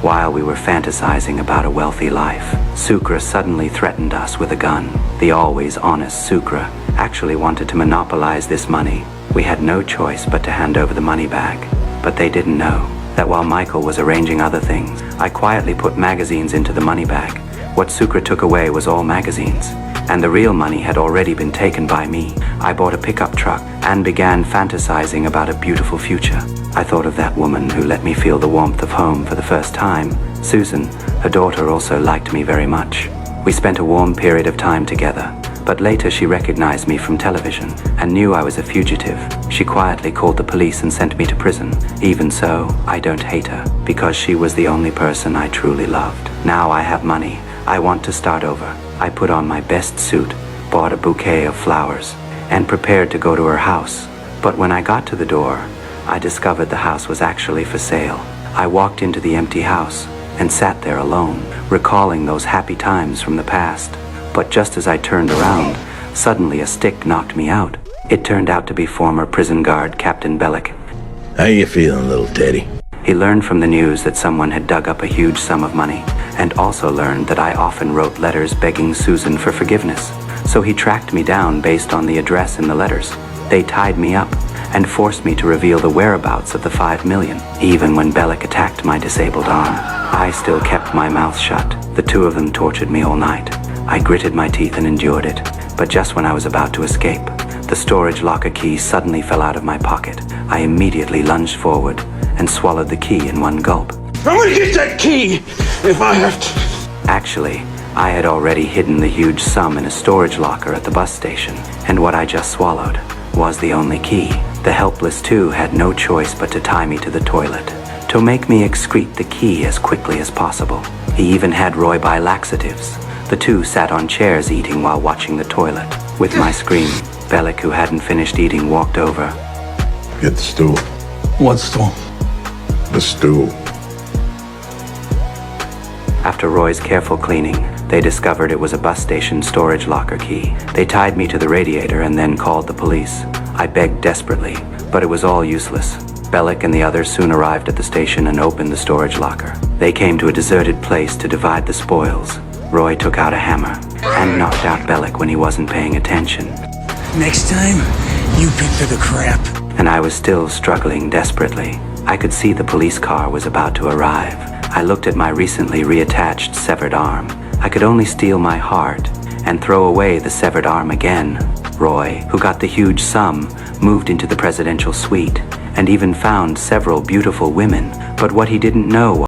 While we were fantasizing about a wealthy life, Sukra suddenly threatened us with a gun. The always honest Sukra actually wanted to monopolize this money. We had no choice but to hand over the money bag. But they didn't know that while Michael was arranging other things, I quietly put magazines into the money bag. What Sukra took away was all magazines, and the real money had already been taken by me. I bought a pickup truck and began fantasizing about a beautiful future. I thought of that woman who let me feel the warmth of home for the first time. Susan, her daughter, also liked me very much. We spent a warm period of time together, but later she recognized me from television and knew I was a fugitive. She quietly called the police and sent me to prison. Even so, I don't hate her, because she was the only person I truly loved. Now I have money. I want to start over. I put on my best suit, bought a bouquet of flowers, and prepared to go to her house. But when I got to the door, I discovered the house was actually for sale. I walked into the empty house and sat there alone, recalling those happy times from the past. But just as I turned around, suddenly a stick knocked me out. It turned out to be former prison guard Captain Bellick. How you feeling, little Teddy? He learned from the news that someone had dug up a huge sum of money, and also learned that I often wrote letters begging Susan for forgiveness. So he tracked me down based on the address in the letters. They tied me up and forced me to reveal the whereabouts of the 5 million. Even when Bellick attacked my disabled arm, I still kept my mouth shut. The two of them tortured me all night. I gritted my teeth and endured it. But just when I was about to escape, the storage locker key suddenly fell out of my pocket. I immediately lunged forward and swallowed the key in one gulp. I'm gonna get that key if I have to. Actually, I had already hidden the huge sum in a storage locker at the bus station, and what I just swallowed was the only key. The helpless two had no choice but to tie me to the toilet, to make me excrete the key as quickly as possible. He even had Roy buy laxatives. The two sat on chairs eating while watching the toilet. With my scream, Bellick, who hadn't finished eating, walked over. Get the stool. What stool? The stool. After Roy's careful cleaning, they discovered it was a bus station storage locker key. They tied me to the radiator and then called the police. I begged desperately, but it was all useless. Bellick and the others soon arrived at the station and opened the storage locker. They came to a deserted place to divide the spoils. Roy took out a hammer and knocked out Bellick when he wasn't paying attention. Next time, you pick for the crap. And I was still struggling desperately. I could see the police car was about to arrive. I looked at my recently reattached severed arm. I could only steel my heart and throw away the severed arm again. Roy, who got the huge sum, moved into the presidential suite and even found several beautiful women. But what he didn't know